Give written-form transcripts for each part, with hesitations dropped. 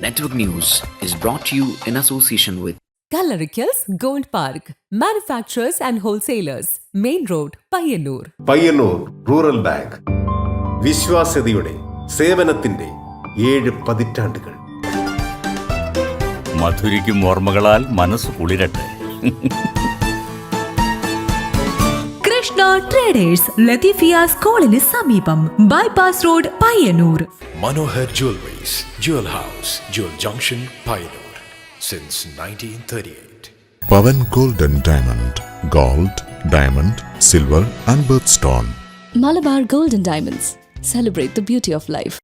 Network News is brought to you in association with Kalarikals Gold Park, manufacturers and wholesalers, Main Road, Payyannur. Payyannur rural bank വിശ്വാസ്യതയുടെ സേവനത്തിന്റെ 7 പതിറ്റാണ്ടുകൾ. മധുരിക്കും ഓർമ്മകളാൽ മനസ്സ് കുളിരട്ടെ. Krishna traders ലത്തീഫിയാസ് കോളിന് സമീപം bypass road Payyanur. Manohar Jewelries, Jewel House, Jewel Junction, Payyanur, since 1938. Pavan Gold and Diamond, Gold, Diamond, Silver and Birthstone. Malabar Gold and Diamonds, celebrate the beauty of life.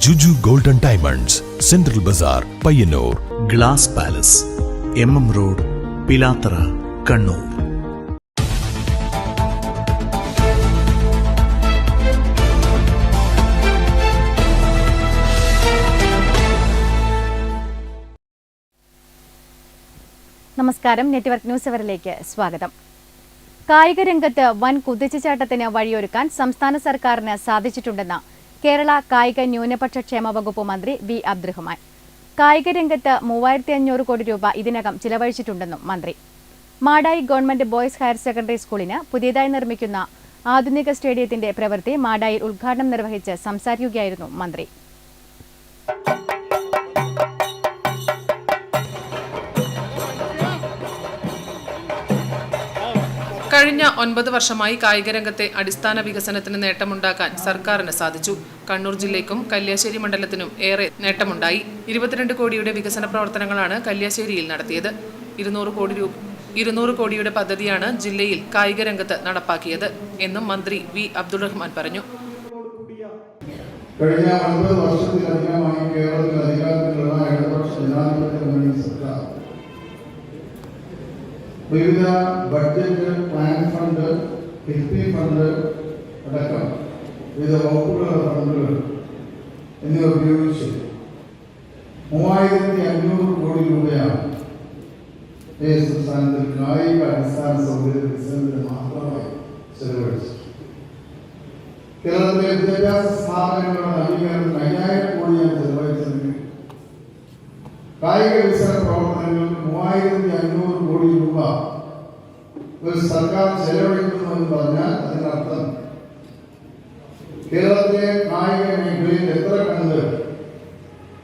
Juju Gold and Diamonds, Central Bazaar, Payyanur. Glass Palace, MM Road, Pilathara, Kannur. നമസ്കാരം. Network news അവറിലേക്ക് സ്വാഗതം. കായിക രംഗത്ത് വൻ കുതിച്ചുചാട്ടത്തിന് വഴിയൊരുക്കാൻ സംസ്ഥാന സർക്കാരിന് സാധിച്ചിട്ടുണ്ടെന്ന് കേരള കായിക ന്യൂനപക്ഷ ക്ഷേമ വകുപ്പ് മന്ത്രി വി അബ്ദുറഹ്മാൻ. കായിക രംഗത്ത് 3500 കോടി രൂപ ഇതിനകം ചിലവഴിച്ചിട്ടുണ്ടെന്നും മന്ത്രി. Madayi government boys higher secondary സ്കൂളിന് പുതിയതായി നിർമ്മിക്കുന്ന ആധുനിക സ്റ്റേഡിയത്തിന്റെ പ്രവൃത്തി മാടായിൽ ഉദ്ഘാടനം നിർവഹിച്ച് സംസാരിക്കുകയായിരുന്നു മന്ത്രി. കഴിഞ്ഞ 9 വർഷമായി കായികരംഗത്തെ അടിസ്ഥാന വികസനത്തിന് നേട്ടമുണ്ടാക്കാൻ സർക്കാരിന് സാധിച്ചു. കണ്ണൂർ ജില്ലയ്ക്കും കല്യാശ്ശേരി മണ്ഡലത്തിനും ഏറെ നേട്ടമുണ്ടായി. 22 കോടിയുടെ വികസന പ്രവർത്തനങ്ങളാണ് കല്യാശ്ശേരിയിൽ നടത്തിയത്. 200 കോടിയുടെ പദ്ധതിയാണ് ജില്ലയിൽ കായിക രംഗത്ത് നടപ്പാക്കിയത് എന്നും മന്ത്രി വി അബ്ദുറഹ്മാൻ പറഞ്ഞു. കഴിഞ്ഞ 9 വർഷത്തിലധികമായി കേരളത്തിൽ അധികാരത്തിലുള്ള ഇടതുപക്ഷ ജനാധിപത്യ മുന്നണി സർക്കാർ വിവിധ budget, plan fund, KIIFB fund അടക്കം വിവിധ വകുപ്പുകളുടെ ഫണ്ടുകൾ എന്നിവ ഉപയോഗിച്ച് 3500 കോടി രൂപയാണ് ഈ സംസ്ഥാനത്തിൽ കായിക അടിസ്ഥാന സൗകര്യ വികസനത്തിന് മാത്രമായി ചെലവഴിച്ചത്. കേരളത്തിലെ വിദ്യാഭ്യാസ സ്ഥാപനങ്ങളുടെ നവീകരണത്തിന് 5000 കോടിയാണ് ചെലവഴിച്ചതെങ്കിൽ കായിക വികസന പ്രവർത്തനങ്ങൾക്ക് 3500 കോടി രൂപ ഒരു സർക്കാർ ചെലവഴിക്കുന്നു എന്ന് പറഞ്ഞാൽ അതിനർത്ഥം കേരളത്തിലെ കായിക മേഖലയിൽ എത്ര കണ്ട്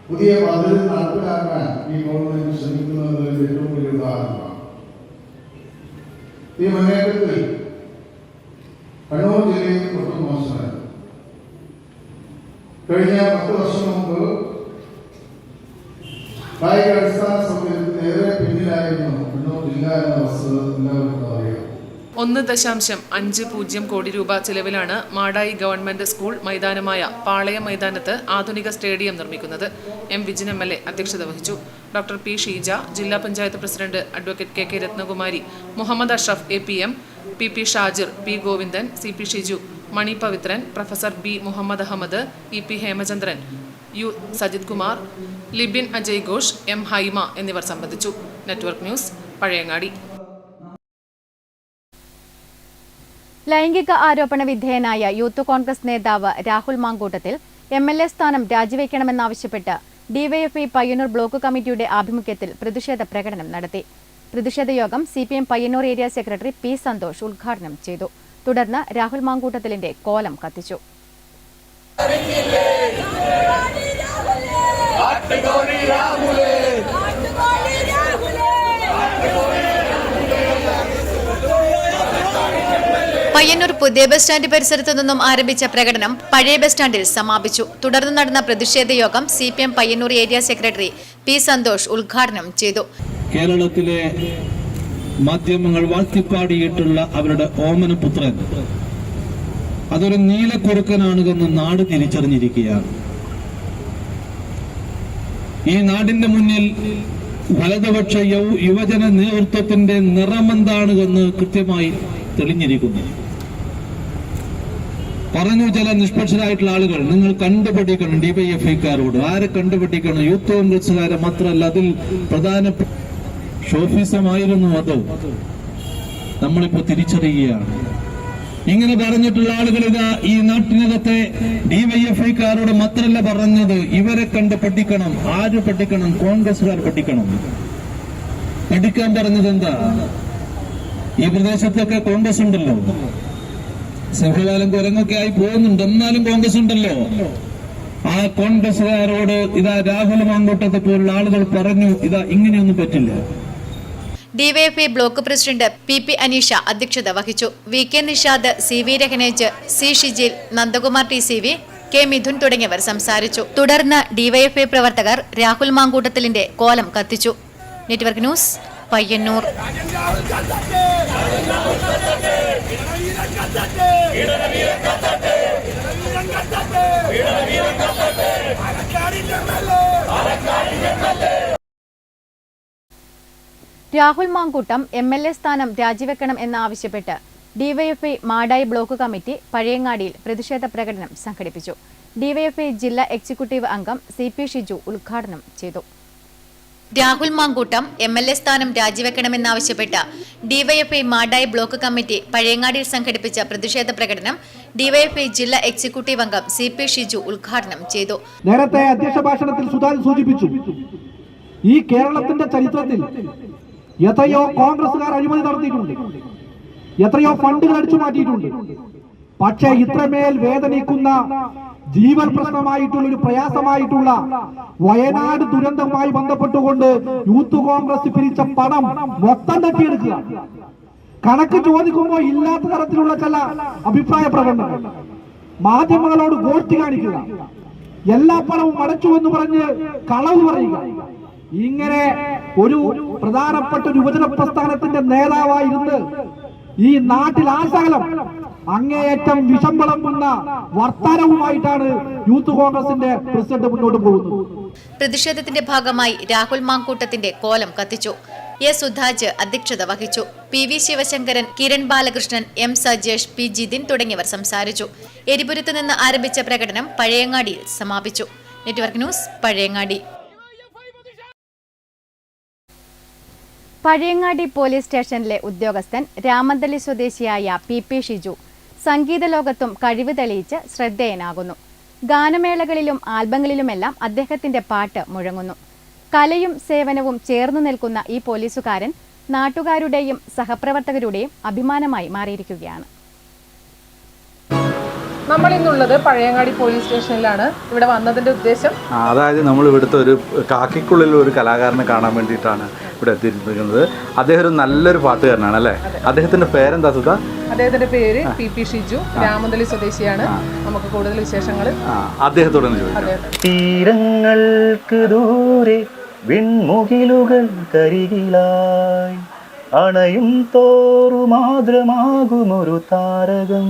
പുതിയ പദ്ധതി നടപ്പിലാക്കാൻ ഈ ഗവൺമെന്റ് ശ്രമിക്കുന്നതിൽ ഏറ്റവും വലിയ ഉദാഹരണമാണ്. ഈ മുന്നേറ്റത്തിൽ കണ്ണൂർ ജില്ലയിൽ ഒട്ടും മോശമല്ല. കഴിഞ്ഞ 10 വർഷം മുമ്പ് കായിക അടിസ്ഥാന സൗകര്യത്തിന് ഏറെ പിന്നിലായിരുന്നു കണ്ണൂർ ജില്ല എന്ന വസ്തുത എല്ലാവർക്കും അറിയാം. 1.50 കോടി രൂപ ചിലവിലാണ് മാടായി ഗവൺമെന്റ് സ്കൂൾ മൈതാനമായ പാളയം മൈതാനത്ത് ആധുനിക സ്റ്റേഡിയം നിർമ്മിക്കുന്നത്. എം വിജിൻ MLA അധ്യക്ഷത വഹിച്ചു. ഡോക്ടർ പി ഷീജ, ജില്ലാ panchayat president advocate K Ratnakumari, Muhammad Ashraf APM, PP Shajir, P Govindan, CP Shiju, Mani Pavithran, professor B Muhammad Ahmed, EP Hemachandran, U Sajith Kumar, Libin Ajay Ghosh, M Haima എന്നിവർ സംബന്ധിച്ചു. Network news, Pazhayangadi. ലൈംഗിക ആരോപണ വിധേയനായ യൂത്ത് കോൺഗ്രസ് നേതാവ് രാഹുൽ മാങ്കൂട്ടത്തിൽ MLA സ്ഥാനം രാജിവെക്കണമെന്നാവശ്യപ്പെട്ട് DYFI പയ്യന്നൂർ ബ്ലോക്ക് കമ്മിറ്റിയുടെ ആഭിമുഖ്യത്തിൽ പ്രതിഷേധ പ്രകടനം നടത്തി. പ്രതിഷേധ യോഗം CPM Payyanur area secretary P Santhosh ഉദ്ഘാടനം ചെയ്തു. തുടർന്ന് രാഹുൽ മാങ്കൂട്ടത്തിലിന്റെ കോലം കത്തിച്ചു. പയ്യന്നൂർ പുതിയ ബസ് സ്റ്റാൻഡ് പരിസരത്തു നിന്നും ആരംഭിച്ച പ്രകടനം പഴയ ബസ് സ്റ്റാൻഡിൽ സമാപിച്ചു. തുടർന്ന് നടന്ന പ്രതിഷേധ യോഗം CPM Payyanur area secretary P Santhosh ഉദ്ഘാടനം ചെയ്തു. കേരളത്തിലെ മാധ്യമങ്ങൾ വാഴ്ത്തിപ്പാടിയിട്ടുള്ള അവരുടെ ഓമനപുത്രൻ അതൊരു നീലക്കുറുക്കനാണെന്ന് നാട് തിരിച്ചറിഞ്ഞിരിക്കുകയാണ്. ഈ നാടിന്റെ മുന്നിൽ വലതുപക്ഷ യുവജന നേതൃത്വത്തിന്റെ നിറമെന്താണെന്ന് കൃത്യമായി തെളിഞ്ഞിരിക്കുന്നു. പറഞ്ഞു ചില നിഷ്പക്ഷരായിട്ടുള്ള ആളുകൾ, നിങ്ങൾ കണ്ടുപിടിക്കണം DYFIക്കാരോട്. ആരെ കണ്ടുപിടിക്കണം? യൂത്ത് കോൺഗ്രസുകാരെ മാത്രമല്ല, അതിൽ പ്രധാനപ്പെട്ട ഷോഫിസമായിരുന്നു അത്. നമ്മളിപ്പോ തിരിച്ചറിയുകയാണ്. ഇങ്ങനെ പറഞ്ഞിട്ടുള്ള ആളുകൾ ഇതാ ഈ നാട്ടിനകത്തെ ഡിവൈഎഫ്ഐക്കാരോട് മാത്രമല്ല പറഞ്ഞത്, ഇവരെ കണ്ട് പഠിക്കണം. ആര് പഠിക്കണം? കോൺഗ്രസ്സുകാർ പഠിക്കണം. പഠിക്കാൻ പറഞ്ഞത് എന്താ? ഈ പ്രദേശത്തൊക്കെ കോൺഗ്രസ് ഉണ്ടല്ലോ, സഹകാലം കുരങ്ങൊക്കെ ആയി പോകുന്നുണ്ട്, എന്നാലും കോൺഗ്രസ് ഉണ്ടല്ലോ. ആ കോൺഗ്രസ്സുകാരോട് ഇതാ രാഹുൽ മാങ്കൂട്ടത്തെ പോലുള്ള ആളുകൾ പറഞ്ഞു, ഇതാ ഇങ്ങനെയൊന്നും പറ്റില്ല. DYFI block president P Aneesha അധ്യക്ഷത വഹിച്ചു. V K Nishad, C V Rahanej, C Shijil, Nandakumar TCV, K Midhun തുടങ്ങിയവർ സംസാരിച്ചു. തുടർന്ന് ഡിവൈഎഫ്ഐ പ്രവർത്തകർ രാഹുൽ മാങ്കൂട്ടത്തിലിന്റെ കോലം കത്തിച്ചു. Network news, Payyannur. Rahul Mankoottam MLA സ്ഥാനം രാജിവെക്കണം എന്നാവശ്യപ്പെട്ട് ഡിവൈഎഫ്ഐ മാടായി ബ്ലോക്ക് കമ്മിറ്റി പഴയങ്ങാടിയിൽ പ്രതിഷേധ പ്രകടനം സംഘടിപ്പിച്ചു. ഡിവൈഎഫ്ഐ ജില്ലാ എക്സിക്യൂട്ടീവ് അംഗം CP ഷിജു ഉദ്ഘാടനം ചെയ്തു. രാഹുൽ മാങ്കൂട്ടം MLA സ്ഥാനം രാജിവെക്കണമെന്നാവശ്യപ്പെട്ട് ഡിവൈഎഫ്ഐ മാടായി ബ്ലോക്ക് കമ്മിറ്റി പഴയങ്ങാടിയിൽ സംഘടിപ്പിച്ച പ്രതിഷേധ പ്രകടനം ഡിവൈഎഫ്ഐ ജില്ലാ എക്സിക്യൂട്ടീവ് അംഗം CP ഷിജു ഉദ്ഘാടനം ചെയ്തു. നേരത്തെ അധ്യക്ഷ ഭാഷണത്തിൽ സുധാൻ സൂചിപ്പിച്ചു, ഈ കേരളത്തിന്റെ ചരിത്രത്തിൽ എത്രയോ കോൺഗ്രസുകാർ അഴിമതി നടത്തിയിട്ടുണ്ട്, എത്രയോ ഫണ്ടുകൾ അടിച്ചു മാറ്റിയിട്ടുണ്ട്. പക്ഷേ ഇത്രമേൽ വേദനിക്കുന്ന ജീവൻ പ്രശ്നമായിട്ടുള്ള ഒരു പ്രയാസമായിട്ടുള്ള വയനാട് ദുരന്തവുമായി ബന്ധപ്പെട്ടുകൊണ്ട് യൂത്ത് കോൺഗ്രസ് പിരിച്ച പണം മൊത്തം തട്ടിയെടുക്കുക, കണക്ക് ചോദിക്കുമ്പോൾ ഇല്ലാത്ത തരത്തിലുള്ള ചില അഭിപ്രായ പ്രകടനങ്ങൾ, മാധ്യമങ്ങളോട് ഗോഷ്ഠി കാണിക്കുക, എല്ലാ പണവും അടച്ചു എന്ന് പറഞ്ഞ് കളവ് പറയുക. ഇങ്ങനെ ഒരു പ്രധാനപ്പെട്ട ഒരു യുവജന പ്രസ്ഥാനത്തിന്റെ നേതാവായിരുന്ന് ഈ നാട്ടിൽ ആസകലം അങ്ങേയറ്റം വിഷം വിളമ്പുന്ന വർത്തമാനവുമായിട്ടാണ് യൂത്ത് കോൺഗ്രസിന്റെ പ്രസിഡന്റ് മുന്നോട്ട് പോകുന്നത്. പ്രതിഷേധത്തിന്റെ ഭാഗമായി രാഹുൽ മാങ്കൂട്ടത്തിന്റെ കോലം കത്തിച്ചു. എസ് സുധാജ് അധ്യക്ഷത വഹിച്ചു. PV Sivasankaran, Kiran Balakrishnan, M Sajesh, P Jithin തുടങ്ങിയവർ സംസാരിച്ചു. എരിപുരത്ത് നിന്ന് ആരംഭിച്ച പ്രകടനം പഴയങ്ങാടിയിൽ സമാപിച്ചു. Network news, Pazhayangadi. Pazhayangadi police സ്റ്റേഷനിലെ ഉദ്യോഗസ്ഥൻ രാമന്തളി സ്വദേശിയായ PP ഷിജു സംഗീത ലോകത്തും കഴിവ് തെളിയിച്ച് ശ്രദ്ധേയനാകുന്നു. ഗാനമേളകളിലും ആൽബങ്ങളിലുമെല്ലാം അദ്ദേഹത്തിന്റെ പാട്ട് മുഴങ്ങുന്നു. കലയും സേവനവും ചേർന്നു നിൽക്കുന്ന ഈ പോലീസുകാരൻ നാട്ടുകാരുടെയും സഹപ്രവർത്തകരുടെയും അഭിമാനമായി മാറിയിരിക്കുകയാണ്. നമ്മൾ ഇന്നുള്ളത് പഴയങ്ങാടി പോലീസ് സ്റ്റേഷനിലാണ്. ഇവിടെ വന്നതിന്റെ ഉദ്ദേശം, അതായത് നമ്മൾ ഇവിടുത്തെ ഒരു കാക്കിക്കുള്ളിൽ ഒരു കലാകാരനെ കാണാൻ വേണ്ടിയിട്ടാണ് ഇവിടെ എത്തിയിരിക്കുന്നത്. അദ്ദേഹം ഒരു നല്ലൊരു പാട്ടുകാരനാണ് അല്ലേ? അദ്ദേഹത്തിന്റെ പേരെന്താ സുധ? അദ്ദേഹത്തിന്റെ പേര് PP ഷിജു, രാമന്തളി സ്വദേശിയാണ്. നമുക്ക് കൂടുതൽ വിശേഷങ്ങൾ അദ്ദേഹത്തോട് ചോദിക്കാം. തീരങ്ങൾക്ക് ദൂരെ വിൺമുകിലുകൾ കരികിലായി അണയും തോറു മാതൃമാകുമൊരു താരകം.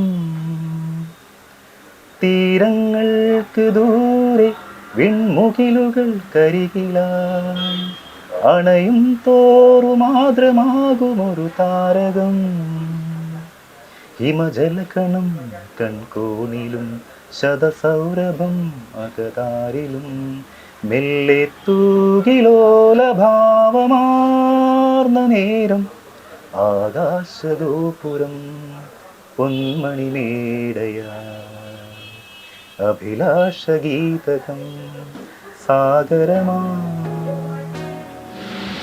തീരങ്ങൾക്ക് ദൂരെ വിൺമുകിലുകൾ കരികിലായി അണയും തോറു മാതൃമാകുമൊരു താരകം. ഹിമജലകണം കൺകോണിലും ശതസൗരഭം അകതാരിലും മെല്ലെ തൂകിലോലഭാവമാർന്ന നേരം ആകാശഗോപുരം പൊന്മണിമേടയാ അഭിലാഷഗീതകം സാഗരമാ.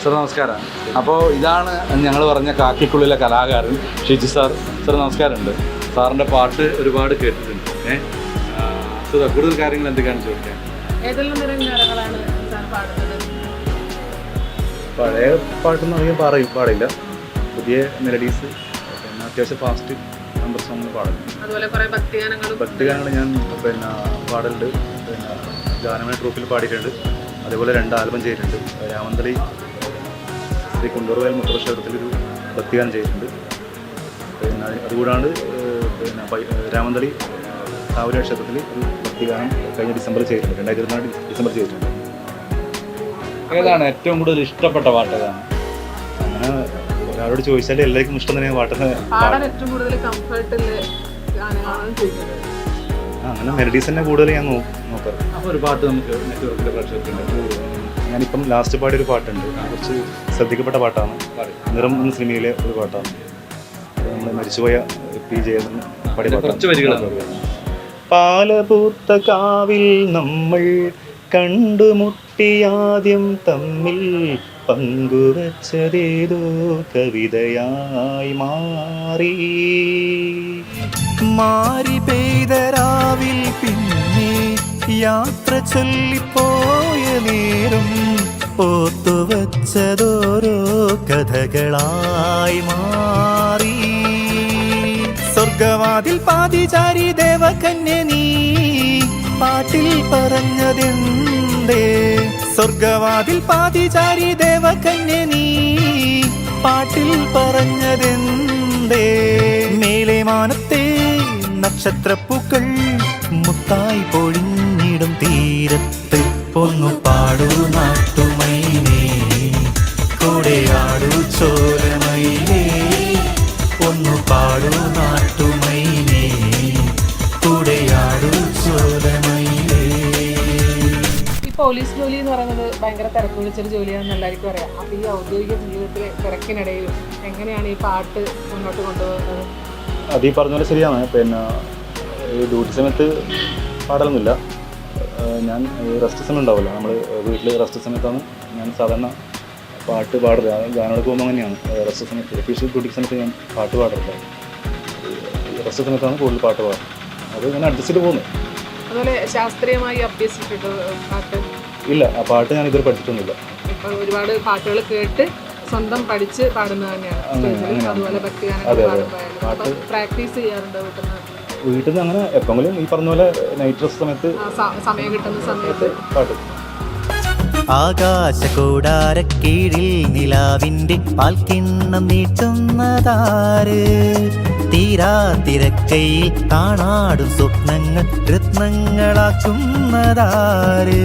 സാർ നമസ്കാരം. അപ്പോൾ ഇതാണ് ഞങ്ങൾ പറഞ്ഞ കാക്കിക്കുള്ളിലെ കലാകാരൻ ഷിജു സാർ. സാർ നമസ്കാരമുണ്ട്. സാറിൻ്റെ പാട്ട് ഒരുപാട് കേട്ടിട്ടുണ്ട്. സാർ കൂടുതൽ കാര്യങ്ങൾ എന്തൊക്കെയാണെന്ന് ചോദിക്കാം. പഴയ പാട്ടൊന്നും അധികം പാടില്ല. പുതിയ മെലഡീസ്, പിന്നെ അത്യാവശ്യം ഫാസ്റ്റ് നമ്പർ സോങ് പാടുന്നു. ഭക്തിഗാനങ്ങൾ ഞാൻ പാടലുണ്ട്. ഗാനമേള ട്രൂപ്പിൽ പാടിയിട്ടുണ്ട്. അതേപോലെ 2 ആൽബം ചെയ്തിട്ടുണ്ട്. രാമന്തളി ശ്രീ കുണ്ടൂർവേൽ മുത്തക്ഷേത്രത്തിലൊരു ഭക്തിഗാനം ചെയ്തിട്ടുണ്ട്. അതുകൂടാണ്ട് രാമന്തളി കാവൂര ക്ഷേത്രത്തിൽ ഒരു ഭക്തിഗാനം കഴിഞ്ഞ ഡിസംബർ ചെയ്തിട്ടുണ്ട്. 2024 ഡിസംബർ ചെയ്തിട്ടുണ്ട്. ഏതാണ് ഏറ്റവും കൂടുതൽ ഇഷ്ടപ്പെട്ട പാട്ട്? ഏതാണ്? അങ്ങനെ ഒരാളോട് ചോദിച്ചാൽ എല്ലാവർക്കും ഇഷ്ടം തന്നെയാണ് പാട്ട്. അങ്ങനെ മെലഡീസ് തന്നെ കൂടുതൽ ഞാൻ നോക്കാം. അപ്പോൾ ഒരു പാട്ട് നമുക്ക് നെറ്റ്വർക്കിൻ്റെ പ്രേക്ഷകർക്കുണ്ട്. ഞാനിപ്പം ലാസ്റ്റ് പാടിയൊരു പാട്ടുണ്ട്, കുറച്ച് ശ്രദ്ധിക്കപ്പെട്ട പാട്ടാണ്. നിറം എന്ന സിനിമയിലെ ഒരു പാട്ടാണ്. നമ്മൾ മരിച്ചുപോയ P ജയചന്ദ്രൻ കുറച്ച് വരികളൊക്കെ. പാലപൂത്ത കാവിൽ നമ്മൾ കണ്ടുമുട്ടിയാദ്യം തമ്മിൽ പങ്കുവച്ചതേതോ കവിതയായി മാറി പെയ്തരാവിൽ പിന്നെ യാത്ര ചൊല്ലിപ്പോയ നേരം ഓർത്തുവച്ചതോരോ കഥകളായി മാറി. സ്വർഗവാതിൽ പാതിചാരി ദേവകന്യ നീ പാട്ടിൽ പറഞ്ഞതെന്തേ? സ്വർഗവാതിൽ പാതിചാരി ദേവകന്യ നീ പാട്ടിൽ പറഞ്ഞതെന്തേ? മേലെ മാനത്തെ നക്ഷത്രപ്പൂക്കൾ മുത്തായി പൊഴിഞ്ഞിടും തീരത്ത് ഒന്നു പാടൂ നാട്ടുമൈനേ, കൂടെയാടൂ ചോരമൈനേ, ഒന്നു പാടൂ നാട്ടുമൈനേ, കൂടെയാടൂ ചോരമൈനേ. ഈ പോലീസ് ജോലി എന്ന് പറയുന്നത് ഭയങ്കര തിരക്ക് പിടിച്ചൊരു ജോലിയാണെന്ന് എല്ലാവർക്കും അറിയാം. അപ്പോൾ ഈ ഔദ്യോഗിക ജീവിതത്തിലെ തിരക്കിനിടയിലും എങ്ങനെയാണ് ഈ പാട്ട് മുന്നോട്ട് കൊണ്ടുപോകുന്നത്? അത് ഈ പറഞ്ഞ പോലെ ശരിയാണ്. പിന്നെ ഈ ഡ്യൂട്ടി സമയത്ത് പാടലൊന്നുമില്ല. ഞാൻ റെസ്റ്റ് സമയം ഉണ്ടാവില്ല, നമ്മൾ വീട്ടിൽ റെസ്റ്റ് സമയത്താണ് ഞാൻ സാധാരണ പാട്ട് പാടില്ല. ഗാനോട് പോകുമ്പോൾ അങ്ങനെയാണ്. റെസ്റ്റ് സമയത്ത് ഒഫീഷ്യൽ ഡ്യൂട്ടി സമയത്ത് ഞാൻ പാട്ട് പാടില്ല. റെസ്റ്റ് സമയത്താണ് കൂടുതൽ പാട്ട് പാടുന്നത്. അത് ഞാൻ അഡ്ജസ്റ്റ് ചെയ്ത് പോകുന്നത്. അതുപോലെ ശാസ്ത്രീയമായി അഭ്യസിച്ചിട്ട് പാട്ട് ഇല്ല, ആ പാട്ട് ഞാൻ ഇതുവരെ പഠിച്ചിട്ടൊന്നുമില്ല. ഇപ്പം ഒരുപാട് പാട്ടുകൾ കേട്ട് സ്വന്തം പഠിച്ച് പാടുന്നത് തന്നെയാണ്. അതുപോലെ ഭക്തിഗാനങ്ങൾ പാടുമ്പോഴായാലും പ്രാക്ടീസ് ചെയ്യാറുണ്ട് വീട്ടിൽ നിന്ന് അങ്ങനെ എപ്പോഴെങ്കിലും ഈ പറഞ്ഞ പോലെ നൈറ്റ് റെസ്റ്റ് സമയത്ത് സമയം കിട്ടുന്ന സമയത്ത് പാട്ട്. ആകാശകൂടാരക്കീഴിൽ നിലാവിന്റെ പാൽക്കിണ്ണം നീട്ടുന്നതാര്? തീരാതിരക്കയിൽ കാണാടും സ്വപ്നങ്ങൾ രത്നങ്ങളാക്കുന്നതാര്?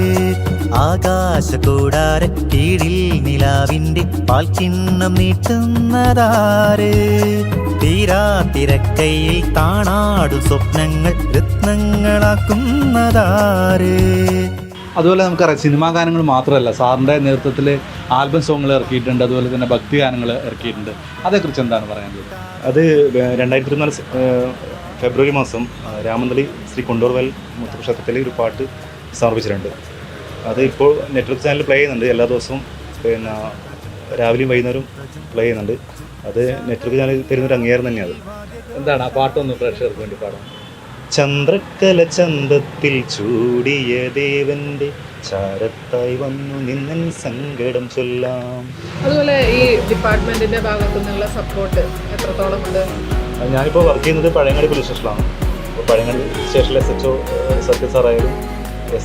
ആകാശകൂടാരക്കീഴിൽ നിലാവിന്റെ പാൽക്കിണ്ണം നീട്ടുന്നതാര്? തീരാതിരക്കയിൽ കാണാടും സ്വപ്നങ്ങൾ രത്നങ്ങളാക്കുന്നതാര്? അതുപോലെ നമുക്കറിയാം സിനിമാ ഗാനങ്ങൾ മാത്രമല്ല, സാറിൻ്റെ നേതൃത്വത്തിൽ ആൽബം സോങ്ങുകൾ ഇറക്കിയിട്ടുണ്ട്, അതുപോലെ തന്നെ ഭക്തി ഗാനങ്ങൾ ഇറക്കിയിട്ടുണ്ട്. അതേക്കുറിച്ച് എന്താണ് പറയാനുള്ളത്? അത് 2024 ഫെബ്രുവരി മാസം രാമന്തളി ശ്രീ കൊണ്ടൂർവൽ മുത്തക്ഷേത്രത്തിൽ ഒരു പാട്ട് സമർപ്പിച്ചിട്ടുണ്ട്. അത് ഇപ്പോൾ നെറ്റ്വർക്ക് ചാനൽ പ്ലേ ചെയ്യുന്നുണ്ട് എല്ലാ ദിവസവും. പിന്നെ രാവിലെയും വൈകുന്നേരം പ്ലേ ചെയ്യുന്നുണ്ട്. അത് നെറ്റ്വർക്ക് ചാനൽ തരുന്നൊരു അംഗീകാരം തന്നെയാണ്. എന്താണ് ആ പാട്ടൊന്ന് പ്രേക്ഷകർക്ക് വേണ്ടി പാടാം? ചന്ദ്രക്കല ചന്തത്തിൽ ചൂടിയ ദേവന്റെ ചാരത്തായി വന്നു നിന്നൻ സങ്കടം ചൊല്ലാം. അതുപോലെ ഈ ഡിപ്പാർട്ട്മെന്റിന്റെ ഭാഗത്തു നിന്നുള്ള സപ്പോർട്ട് എത്രത്തോളം ഉണ്ട്? ഞാനിപ്പോൾ വർക്ക് ചെയ്യുന്നത് പഴയങ്ങാടി പോലീസ് സ്റ്റേഷനിലാണ്. അപ്പോൾ പഴയങ്ങാടി സ്റ്റേഷനിലെ SHO സത്യ സാറായാലും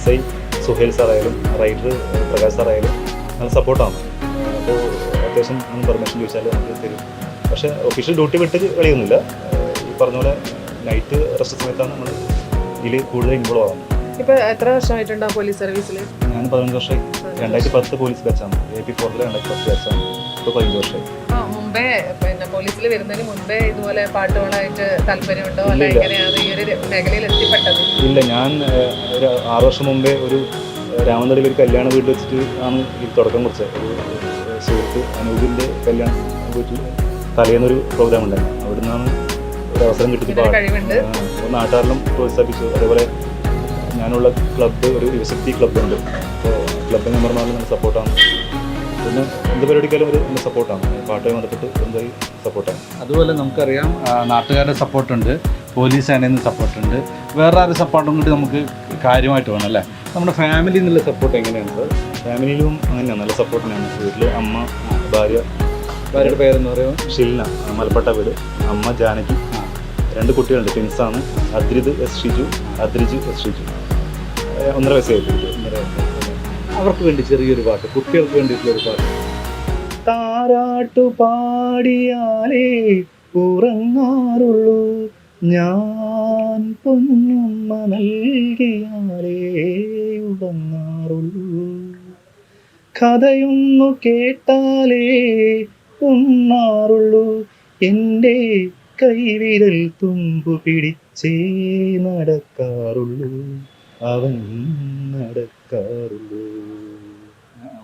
SI സുഹേൽ സാറായാലും റൈറ്റർ പ്രകാശ് സാറായാലും നല്ല സപ്പോർട്ടാണ്. അപ്പോൾ അത്യാവശ്യം നമ്മൾ പെർമിഷൻ ചോദിച്ചാൽ നമുക്ക് തരും. പക്ഷേ ഒഫീഷ്യൽ ഡ്യൂട്ടി വിട്ട് കളിയൊന്നുമില്ല. ഈ പറഞ്ഞ പോലെ നൈറ്റ് റെസ്റ്റ് സമയത്താണ് നമ്മൾ ഇതിൽ കൂടുതൽ ഇൻവോൾവ് ആകുന്നത്. ഇപ്പോൾ എത്ര വർഷമായിട്ടുണ്ടാവും പോലീസ് സർവീസിൽ? ഞാൻ 15 വർഷമായി. 2010 പോലീസ് ബാച്ചാണ്. AP4 2010 ബാച്ചാണ്. ഇപ്പോൾ 15 വർഷമായി. മുമ്പേ പിന്നെ പോലീസിൽ വരുന്നതിന് മുമ്പേ ഇതുപോലെ പാട്ടുകളായിട്ട് താല്പര്യമുണ്ടോ, അല്ല എങ്ങനെയാണ് ഈ ഒരു മേഖലയിൽ എത്തിപ്പെട്ടത്? ഇല്ല, ഞാൻ ഒരു 6 വർഷം മുമ്പേ ഒരു രാമന്തളിയിൽ ഒരു കല്യാണ വീട്ടിൽ വെച്ചിട്ട് ആണ് ഈ തുടക്കം കുറിച്ചത്. ഒരു സുഹൃത്ത് അനൂപിൻ്റെ കല്യാണ വീട്ടിൽ തലേന്നൊരു പ്രോഗ്രാം ഉണ്ടായിരുന്നു. അവിടെ നിന്നാണ് ഒരു അവസരം കിട്ടി. നാട്ടുകാരിലും പ്രോത്സാഹിപ്പിച്ചു. അതേപോലെ ഞാനുള്ള ക്ലബ്ബ്, ഒരു യുവശക്തി ക്ലബ്ബുണ്ട്. അപ്പോൾ ക്ലബ്ബ് മെമ്പർമാരിൽ നല്ല സപ്പോർട്ടാണ്. പിന്നെ എന്ത് പരിപാടിക്കാലും ഒരു നല്ല സപ്പോർട്ടാണ്. പാട്ടുമായി ബന്ധപ്പെട്ട് എന്തായാലും സപ്പോർട്ടാണ്. അതുപോലെ നമുക്കറിയാം നാട്ടുകാരുടെ സപ്പോർട്ടുണ്ട്, പോലീസ് സേനയിൽ നിന്ന് സപ്പോർട്ടുണ്ട്, വേറെ ആരും സപ്പോർട്ടും കൂടി നമുക്ക് കാര്യമായിട്ട് വേണം അല്ലേ? നമ്മുടെ ഫാമിലിയിൽ നിന്നുള്ള സപ്പോർട്ട് എങ്ങനെയാണ്? ഫാമിലിയിലും അങ്ങനെയാണ്, നല്ല സപ്പോർട്ട് തന്നെയാണ്. വീട്ടിൽ അമ്മ, ഭാര്യയുടെ പേരെന്ന് പറയുമ്പോൾ ഷിൽന, മലപ്പട്ട വീട്. അമ്മ ജാനകി, 2 കുട്ടികളുണ്ട്, ട്വിൻസാണ്. അദ്രിത് S. ഷിജു, അദ്രിജ് S. ഷിജു. 1.5 വയസ്സായിട്ട്. അവർക്ക് വേണ്ടി ചെറിയൊരു പാട്ട്, കുട്ടികൾക്ക് വേണ്ടിയിട്ടുള്ളൊരു പാട്ട്. താരാട്ടു പാടിയാലേ ഉറങ്ങാറുള്ളൂ ഞാൻ, പൊന്നുമ്മ നൽകിയാലേ ഉറങ്ങാറുള്ളൂ, കഥയൊന്നു കേട്ടാലേ ഉണ്ണാറുള്ളൂ, എൻ്റെ കൈവിരൽ തുമ്പു പിടിച്ചേ നടക്കാറുള്ളൂ, അവൻ നടക്കാറുള്ളൂ.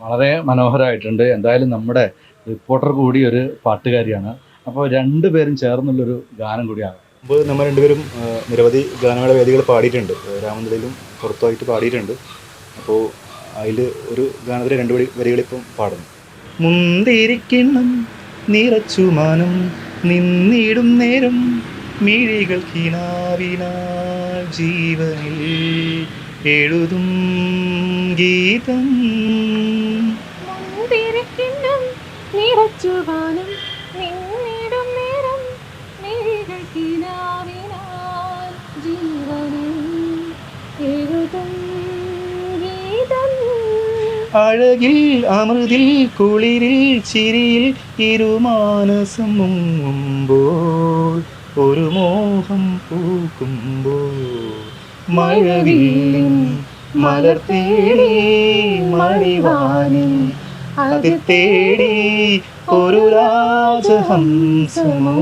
വളരെ മനോഹരമായിട്ടുണ്ട്. എന്തായാലും നമ്മുടെ റിപ്പോർട്ടർ കൂടി ഒരു പാട്ടുകാരിയാണ്. അപ്പോൾ 2 പേരും ചേർന്നുള്ളൊരു ഗാനം കൂടിയാണ്. മുമ്പ് നമ്മൾ രണ്ടുപേരും നിരവധി ഗാനമേള വേദികൾ പാടിയിട്ടുണ്ട്, രാമന്തളിയിലും പുറത്തുമായിട്ട് പാടിയിട്ടുണ്ട്. അപ്പോൾ അതിൽ ഒരു ഗാനത്തിലെ 2 വരികളിപ്പം പാടുന്നു. മുന്തിരിക്കിണ്ണം നിറച്ചുമാനം നിന്നിടും നേരം മിഴികൾ കിനാവിനാൽ ജീവനിൽ എഴുതും ഗീതം. മുന്തിരിക്കിണ്ണം നിറച്ചുമാനം നിന്നിടും നേരം മിഴികൾ കിനാവിനാൽ ജീവനിൽ എഴുതും ഗീതം. അഴകിൽ അമൃതിൽ കുളിരിൽ ചിരിയിൽ ഇരുമാനസം മുങ്ങുമ്പോൾ ഒരു മോഹം പൂക്കുമ്പോൾ മഴവില്ലിൻ മലർ തേടി മണിവാനിൽ അത് തേടി ഒരു രാജഹംസമോ